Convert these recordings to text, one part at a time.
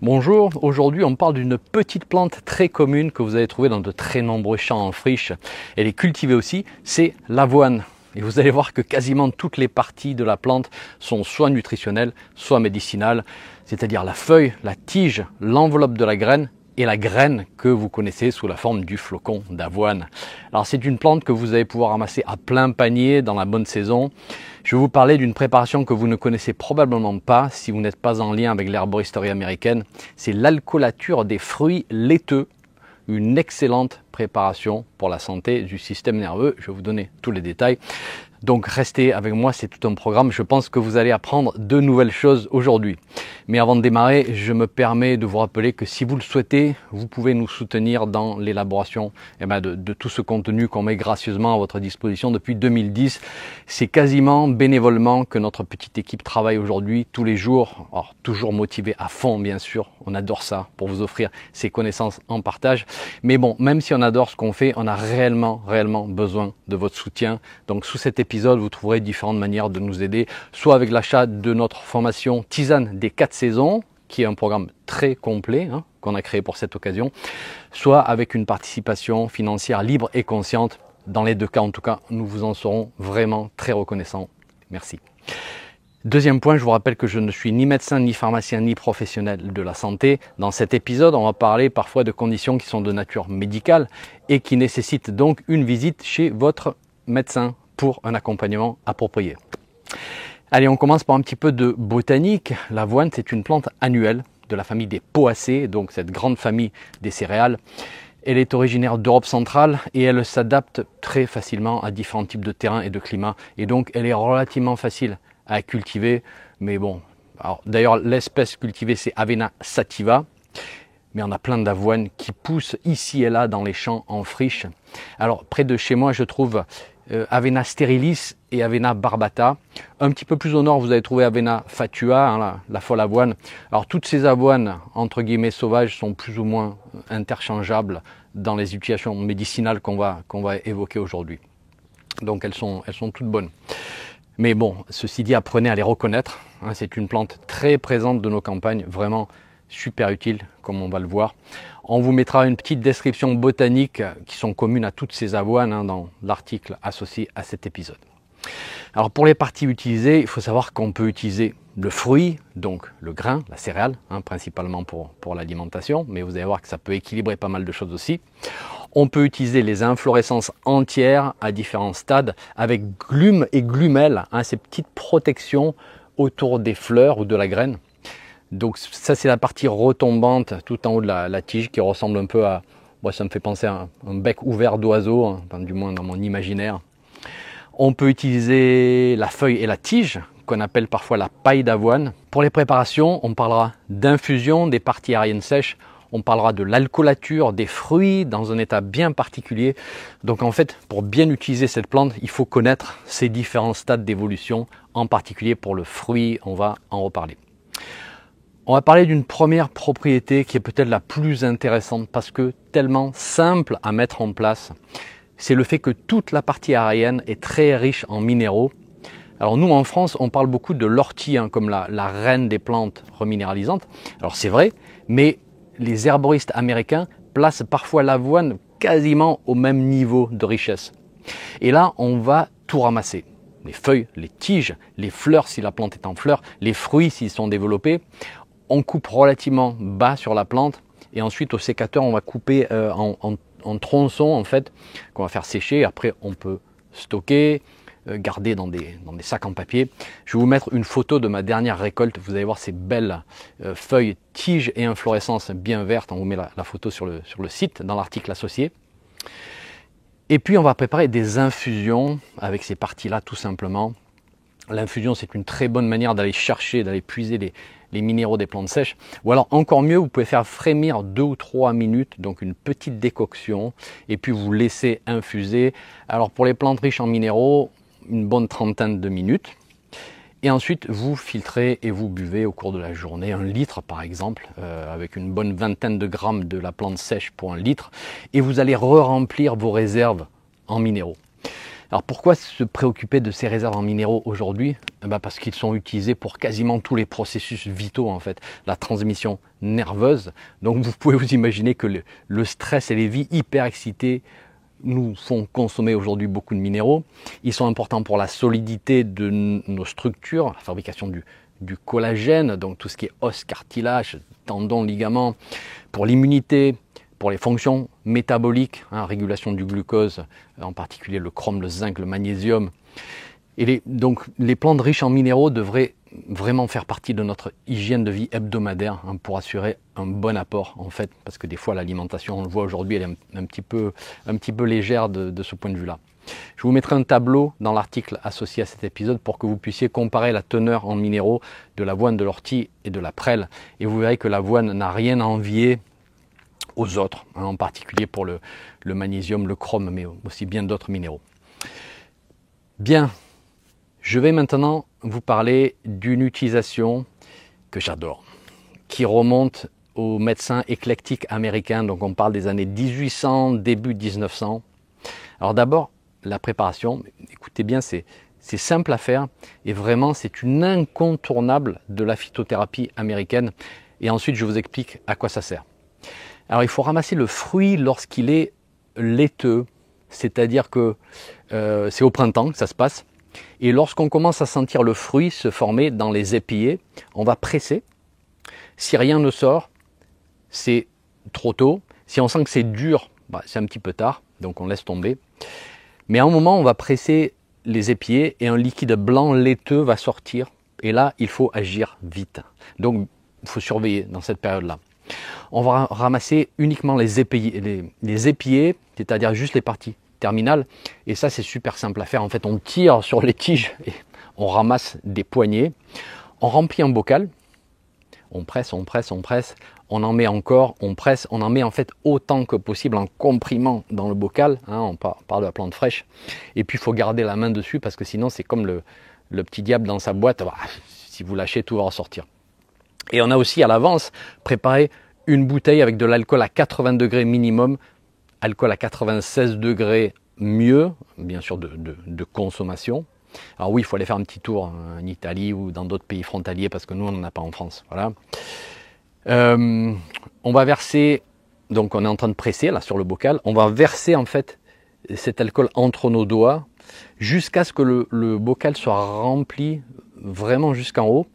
Bonjour, aujourd'hui on parle d'une petite plante très commune que vous allez trouver dans de très nombreux champs en friche. Elle est cultivée aussi, c'est l'avoine. Et vous allez voir que quasiment toutes les parties de la plante sont soit nutritionnelles, soit médicinales, c'est-à-dire la feuille, la tige, l'enveloppe de la graine et la graine que vous connaissez sous la forme du flocon d'avoine. Alors c'est une plante que vous allez pouvoir ramasser à plein panier dans la bonne saison. Je vais vous parler d'une préparation que vous ne connaissez probablement pas si vous n'êtes pas en lien avec l'herboristerie américaine. C'est l'alcoolature des fruits laiteux, une excellente préparation pour la santé du système nerveux. Je vais vous donner tous les détails. Donc restez avec moi, c'est tout un programme. Je pense que vous allez apprendre de nouvelles choses aujourd'hui. Mais avant de démarrer, je me permets de vous rappeler que si vous le souhaitez, vous pouvez nous soutenir dans l'élaboration de tout ce contenu qu'on met gracieusement à votre disposition depuis 2010. C'est quasiment bénévolement que notre petite équipe travaille aujourd'hui tous les jours. Alors, toujours motivé à fond, bien sûr. On adore ça pour vous offrir ces connaissances en partage. Mais bon, même si on adore ce qu'on fait, on a réellement besoin de votre soutien. Donc sous cet épisode, vous trouverez différentes manières de nous aider, soit avec l'achat de notre formation Tisane des 4 saisons, qui est un programme très complet qu'on a créé pour cette occasion, soit avec une participation financière libre et consciente. Dans les deux cas, en tout cas, nous vous en serons vraiment très reconnaissants. Merci. Deuxième point, je vous rappelle que je ne suis ni médecin, ni pharmacien, ni professionnel de la santé. Dans cet épisode, on va parler parfois de conditions qui sont de nature médicale et qui nécessitent donc une visite chez votre médecin pour un accompagnement approprié. Allez, on commence par un petit peu de botanique. L'avoine, c'est une plante annuelle de la famille des Poacées, donc cette grande famille des céréales. Elle est originaire d'Europe centrale et elle s'adapte très facilement à différents types de terrains et de climats. Et donc, elle est relativement facile à cultiver. Mais bon, d'ailleurs, l'espèce cultivée, c'est Avena sativa. Mais on a plein d'avoines qui poussent ici et là dans les champs en friche. Alors, près de chez moi, je trouve Avena sterilis et Avena barbata. Un petit peu plus au nord, vous allez trouver Avena fatua, la folle avoine. Alors toutes ces avoines, entre guillemets sauvages, sont plus ou moins interchangeables dans les utilisations médicinales qu'on va évoquer aujourd'hui. Donc elles sont toutes bonnes. Mais bon, ceci dit, apprenez à les reconnaître. C'est une plante très présente de nos campagnes, vraiment super utile, comme on va le voir. On vous mettra une petite description botanique qui sont communes à toutes ces avoines dans l'article associé à cet épisode. Alors pour les parties utilisées, il faut savoir qu'on peut utiliser le fruit, donc le grain, la céréale, principalement pour l'alimentation, mais vous allez voir que ça peut équilibrer pas mal de choses aussi. On peut utiliser les inflorescences entières à différents stades avec glumes et glumelles, ces petites protections autour des fleurs ou de la graine. Donc ça c'est la partie retombante tout en haut de la tige qui ressemble un peu à, moi ça me fait penser à un bec ouvert d'oiseau, du moins dans mon imaginaire. On peut utiliser la feuille et la tige qu'on appelle parfois la paille d'avoine. Pour les préparations, on parlera d'infusion des parties aériennes sèches, on parlera de l'alcoolature des fruits dans un état bien particulier. Donc en fait, pour bien utiliser cette plante, il faut connaître ces différents stades d'évolution, en particulier pour le fruit, on va en reparler. On va parler d'une première propriété qui est peut-être la plus intéressante parce que tellement simple à mettre en place. C'est le fait que toute la partie aérienne est très riche en minéraux. Alors nous en France, on parle beaucoup de l'ortie comme la reine des plantes reminéralisantes. Alors c'est vrai, mais les herboristes américains placent parfois l'avoine quasiment au même niveau de richesse. Et là, on va tout ramasser. Les feuilles, les tiges, les fleurs si la plante est en fleurs, les fruits s'ils sont développés. On coupe relativement bas sur la plante et ensuite au sécateur on va couper en tronçons en fait qu'on va faire sécher. Après on peut stocker, garder dans des sacs en papier. Je vais vous mettre une photo de ma dernière récolte. Vous allez voir ces belles feuilles, tiges et inflorescences bien vertes. On vous met la photo sur le site dans l'article associé. Et puis on va préparer des infusions avec ces parties-là tout simplement. L'infusion, c'est une très bonne manière d'aller chercher, d'aller puiser les minéraux des plantes sèches. Ou alors, encore mieux, vous pouvez faire frémir 2 ou 3 minutes, donc une petite décoction, et puis vous laissez infuser. Alors, pour les plantes riches en minéraux, une bonne trentaine de minutes. Et ensuite, vous filtrez et vous buvez au cours de la journée 1 litre, par exemple, avec une bonne vingtaine de grammes de la plante sèche pour 1 litre. Et vous allez re-remplir vos réserves en minéraux. Alors pourquoi se préoccuper de ces réserves en minéraux aujourd'hui? Parce qu'ils sont utilisés pour quasiment tous les processus vitaux en fait, la transmission nerveuse. Donc vous pouvez vous imaginer que le stress et les vies hyper excitées nous font consommer aujourd'hui beaucoup de minéraux. Ils sont importants pour la solidité de nos structures, la fabrication du collagène, donc tout ce qui est os, cartilage, tendons, ligaments, pour l'immunité, pour les fonctions métaboliques, régulation du glucose, en particulier le chrome, le zinc, le magnésium. Et donc les plantes riches en minéraux devraient vraiment faire partie de notre hygiène de vie hebdomadaire pour assurer un bon apport en fait, parce que des fois l'alimentation, on le voit aujourd'hui, elle est un petit peu légère de ce point de vue-là. Je vous mettrai un tableau dans l'article associé à cet épisode pour que vous puissiez comparer la teneur en minéraux de l'avoine, de l'ortie et de la prêle. Et vous verrez que l'avoine n'a rien à envier aux autres, en particulier pour le magnésium, le chrome, mais aussi bien d'autres minéraux. Bien, je vais maintenant vous parler d'une utilisation que j'adore, qui remonte aux médecins éclectiques américains, donc on parle des années 1800, début 1900. Alors d'abord, la préparation, écoutez bien, c'est simple à faire et vraiment c'est une incontournable de la phytothérapie américaine. Et ensuite, je vous explique à quoi ça sert. Alors il faut ramasser le fruit lorsqu'il est laiteux, c'est-à-dire que c'est au printemps que ça se passe. Et lorsqu'on commence à sentir le fruit se former dans les épillets, on va presser. Si rien ne sort, c'est trop tôt. Si on sent que c'est dur, c'est un petit peu tard, donc on laisse tomber. Mais à un moment, on va presser les épillets et un liquide blanc laiteux va sortir. Et là, il faut agir vite. Donc, il faut surveiller dans cette période-là. On va ramasser uniquement les épillets, c'est-à-dire juste les parties terminales. Et ça, c'est super simple à faire. En fait, on tire sur les tiges et on ramasse des poignées. On remplit un bocal. On presse, on presse, on presse. On en met encore, on presse. On en met en fait autant que possible en comprimant dans le bocal. On parle de la plante fraîche. Et puis, il faut garder la main dessus parce que sinon, c'est comme le petit diable dans sa boîte. Si vous lâchez, tout va ressortir. Et on a aussi à l'avance préparé une bouteille avec de l'alcool à 80 degrés minimum, alcool à 96 degrés mieux, bien sûr de consommation. Alors oui, il faut aller faire un petit tour en Italie ou dans d'autres pays frontaliers parce que nous, on n'en a pas en France. Voilà. On va verser, donc on est en train de presser là sur le bocal, on va verser en fait cet alcool entre nos doigts jusqu'à ce que le bocal soit rempli vraiment jusqu'en haut.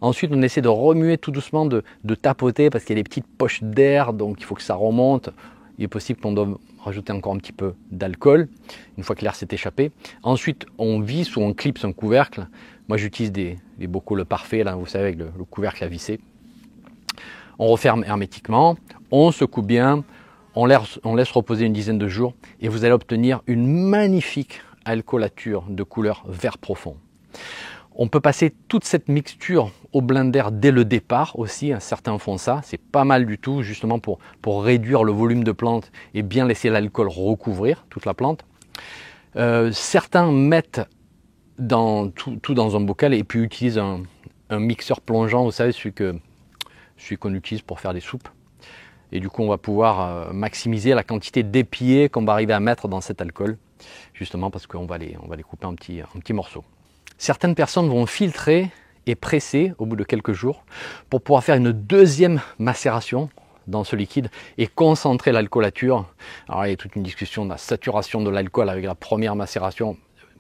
Ensuite, on essaie de remuer tout doucement, de tapoter parce qu'il y a des petites poches d'air, donc il faut que ça remonte. Il est possible qu'on doive rajouter encore un petit peu d'alcool, une fois que l'air s'est échappé. Ensuite, on visse ou on clipse un couvercle. Moi, j'utilise des bocaux Le Parfait, là, vous savez, avec le couvercle à visser. On referme hermétiquement, on secoue bien, on laisse reposer une dizaine de jours et vous allez obtenir une magnifique alcoolature de couleur vert profond. On peut passer toute cette mixture au blender dès le départ aussi, certains font ça, c'est pas mal du tout justement pour réduire le volume de plante et bien laisser l'alcool recouvrir toute la plante. Certains mettent tout dans un bocal et puis utilisent un mixeur plongeant, vous savez, celui qu'on utilise pour faire des soupes. Et du coup on va pouvoir maximiser la quantité d'épillets qu'on va arriver à mettre dans cet alcool, justement parce qu'on va les couper en petits morceaux. Certaines personnes vont filtrer et presser au bout de quelques jours pour pouvoir faire une deuxième macération dans ce liquide et concentrer l'alcoolature. Alors il y a toute une discussion de la saturation de l'alcool avec la première macération.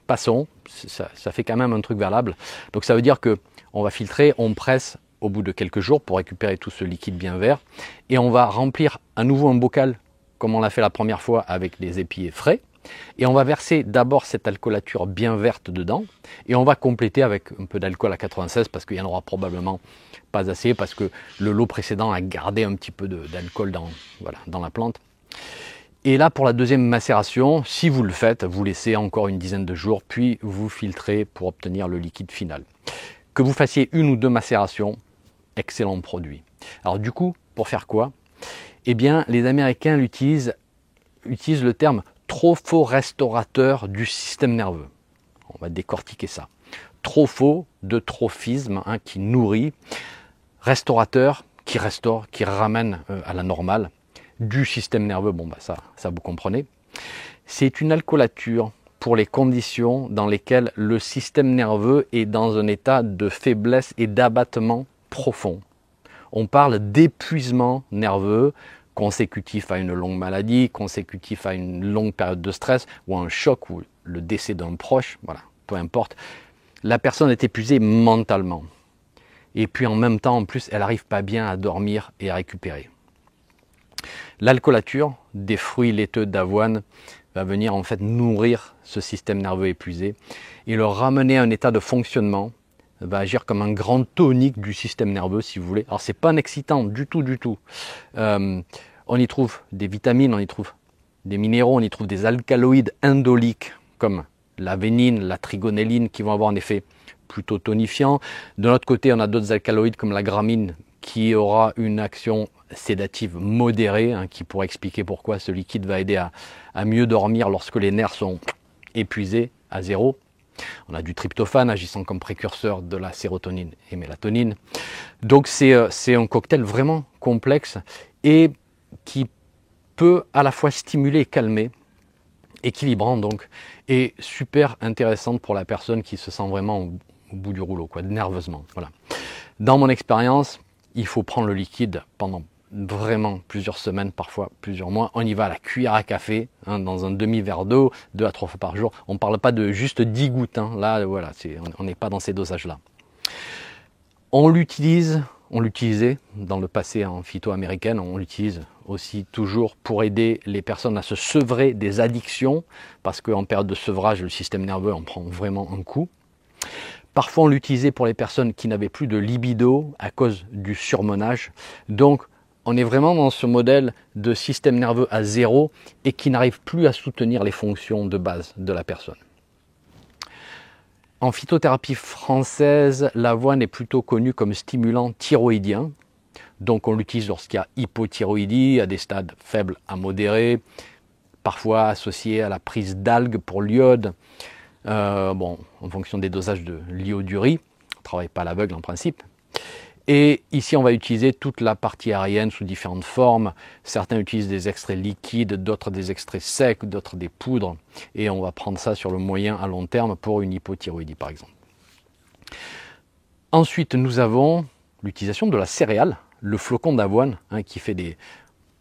Passons, ça fait quand même un truc valable. Donc ça veut dire qu'on va filtrer, on presse au bout de quelques jours pour récupérer tout ce liquide bien vert et on va remplir à nouveau un bocal comme on l'a fait la première fois avec les épillets frais. Et on va verser d'abord cette alcoolature bien verte dedans et on va compléter avec un peu d'alcool à 96 parce qu'il n'y en aura probablement pas assez parce que le lot précédent a gardé un petit peu d'alcool dans la plante. Et là pour la deuxième macération, si vous le faites, vous laissez encore une dizaine de jours puis vous filtrez pour obtenir le liquide final. Que vous fassiez une ou deux macérations, excellent produit. Alors du coup, pour faire quoi? Eh bien les Américains utilisent le terme tropho-restaurateur du système nerveux. On va décortiquer ça. Tropho de trophisme, qui nourrit, restaurateur qui restaure, qui ramène à la normale, du système nerveux, ça vous comprenez. C'est une alcoolature pour les conditions dans lesquelles le système nerveux est dans un état de faiblesse et d'abattement profond. On parle d'épuisement nerveux consécutif à une longue maladie, consécutif à une longue période de stress ou à un choc ou le décès d'un proche, voilà, peu importe. La personne est épuisée mentalement. Et puis en même temps, en plus, elle n'arrive pas bien à dormir et à récupérer. L'alcoolature des fruits laiteux d'avoine va venir en fait nourrir ce système nerveux épuisé et le ramener à un état de fonctionnement, va agir comme un grand tonique du système nerveux si vous voulez. Alors c'est pas un excitant du tout. On y trouve des vitamines, on y trouve des minéraux, on y trouve des alcaloïdes indoliques comme la vénine, la trigonelline qui vont avoir un effet plutôt tonifiant. De l'autre côté, on a d'autres alcaloïdes comme la gramine qui aura une action sédative modérée, qui pourrait expliquer pourquoi ce liquide va aider à mieux dormir lorsque les nerfs sont épuisés à zéro. On a du tryptophane agissant comme précurseur de la sérotonine et mélatonine. Donc c'est un cocktail vraiment complexe et qui peut à la fois stimuler et calmer, équilibrant donc, et super intéressante pour la personne qui se sent vraiment au bout du rouleau, nerveusement. Voilà. Dans mon expérience, il faut prendre le liquide pendant vraiment plusieurs semaines, parfois plusieurs mois. On y va à la cuillère à café, dans un demi-verre d'eau, 2 à 3 fois par jour. On ne parle pas de juste 10 gouttes. Là, voilà, on n'est pas dans ces dosages-là. On l'utilisait dans le passé en phyto américaine, on l'utilise aussi toujours pour aider les personnes à se sevrer des addictions, parce qu'en période de sevrage, le système nerveux en prend vraiment un coup. Parfois, on l'utilisait pour les personnes qui n'avaient plus de libido à cause du surmenage. Donc, on est vraiment dans ce modèle de système nerveux à zéro et qui n'arrive plus à soutenir les fonctions de base de la personne. En phytothérapie française, l'avoine est plutôt connue comme stimulant thyroïdien. Donc on l'utilise lorsqu'il y a hypothyroïdie à des stades faibles à modérés, parfois associé à la prise d'algues pour l'iode, en fonction des dosages de l'iodurée. On ne travaille pas à l'aveugle en principe. Et ici, on va utiliser toute la partie aérienne sous différentes formes. Certains utilisent des extraits liquides, d'autres des extraits secs, d'autres des poudres. Et on va prendre ça sur le moyen à long terme pour une hypothyroïdie, par exemple. Ensuite, nous avons l'utilisation de la céréale, le flocon d'avoine, qui fait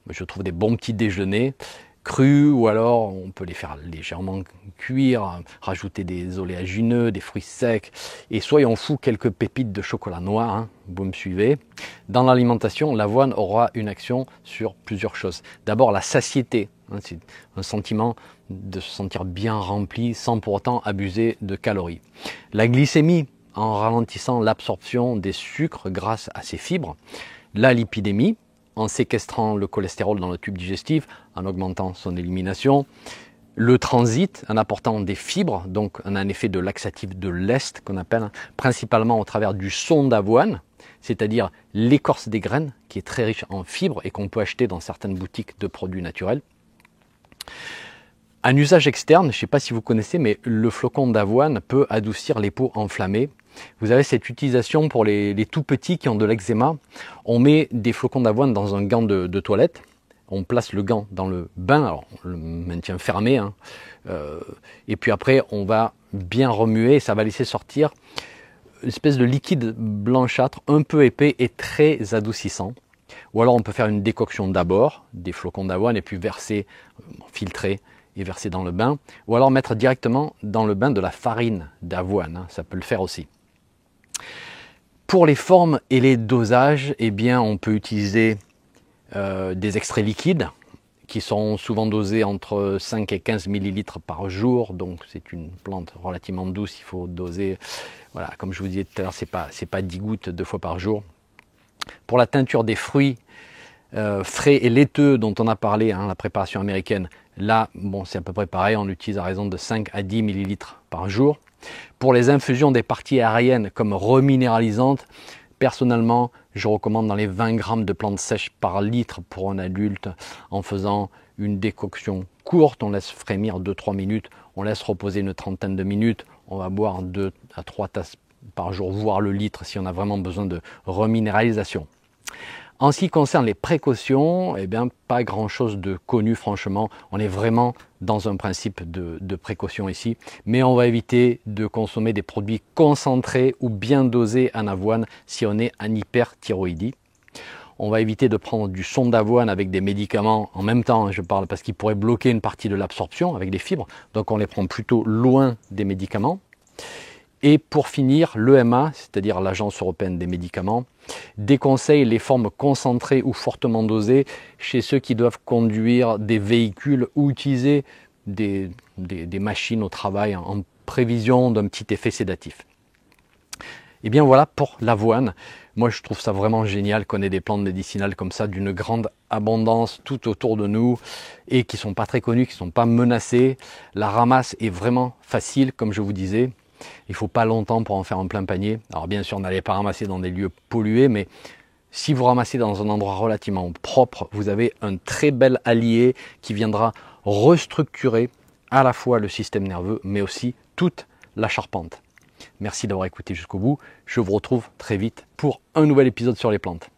je trouve des bons petits déjeuners crus, ou alors on peut les faire légèrement cuire, rajouter des oléagineux, des fruits secs, et soyons fous, quelques pépites de chocolat noir, vous me suivez. Dans l'alimentation, l'avoine aura une action sur plusieurs choses. D'abord la satiété, c'est un sentiment de se sentir bien rempli sans pour autant abuser de calories. La glycémie, en ralentissant l'absorption des sucres grâce à ces fibres. La lipidémie, en séquestrant le cholestérol dans le tube digestif, en augmentant son élimination. Le transit, en apportant des fibres, donc on a un effet de laxatif de l'Est qu'on appelle, principalement au travers du son d'avoine, c'est-à-dire l'écorce des graines, qui est très riche en fibres et qu'on peut acheter dans certaines boutiques de produits naturels. Un usage externe, je ne sais pas si vous connaissez, mais le flocon d'avoine peut adoucir les peaux enflammées. Vous avez cette utilisation pour les tout petits qui ont de l'eczéma. On met des flocons d'avoine dans un gant de toilette. On place le gant dans le bain, alors on le maintient fermé. Et puis après, on va bien remuer et ça va laisser sortir une espèce de liquide blanchâtre, un peu épais et très adoucissant. Ou alors on peut faire une décoction d'abord, des flocons d'avoine, et puis verser, filtrer et verser dans le bain. Ou alors mettre directement dans le bain de la farine d'avoine, ça peut le faire aussi. Pour les formes et les dosages, on peut utiliser des extraits liquides qui sont souvent dosés entre 5 et 15 ml par jour. Donc c'est une plante relativement douce, il faut doser, voilà, comme je vous disais tout à l'heure, c'est pas 10 gouttes 2 fois par jour. Pour la teinture des fruits frais et laiteux dont on a parlé, la préparation américaine, là, c'est à peu près pareil, on utilise à raison de 5 à 10 ml par jour. Pour les infusions des parties aériennes comme reminéralisantes, personnellement, je recommande dans les 20 grammes de plantes sèches par litre pour un adulte en faisant une décoction courte. On laisse frémir 2-3 minutes, on laisse reposer une trentaine de minutes. On va boire 2 à 3 tasses par jour, voire le litre si on a vraiment besoin de reminéralisation. En ce qui concerne les précautions, eh bien, pas grand-chose de connu franchement. On est vraiment dans un principe de précaution ici, mais on va éviter de consommer des produits concentrés ou bien dosés en avoine si on est en hyperthyroïdie. On va éviter de prendre du son d'avoine avec des médicaments en même temps, je parle, parce qu'ils pourraient bloquer une partie de l'absorption avec des fibres, donc on les prend plutôt loin des médicaments. Et pour finir, l'EMA, c'est-à-dire l'Agence européenne des médicaments, déconseille les formes concentrées ou fortement dosées chez ceux qui doivent conduire des véhicules ou utiliser des machines au travail en prévision d'un petit effet sédatif. Et bien voilà pour l'avoine. Moi je trouve ça vraiment génial qu'on ait des plantes médicinales comme ça d'une grande abondance tout autour de nous et qui ne sont pas très connues, qui ne sont pas menacées. La ramasse est vraiment facile comme je vous disais. Il ne faut pas longtemps pour en faire un plein panier. Alors bien sûr, n'allez pas ramasser dans des lieux pollués, mais si vous ramassez dans un endroit relativement propre, vous avez un très bel allié qui viendra restructurer à la fois le système nerveux, mais aussi toute la charpente. Merci d'avoir écouté jusqu'au bout. Je vous retrouve très vite pour un nouvel épisode sur les plantes.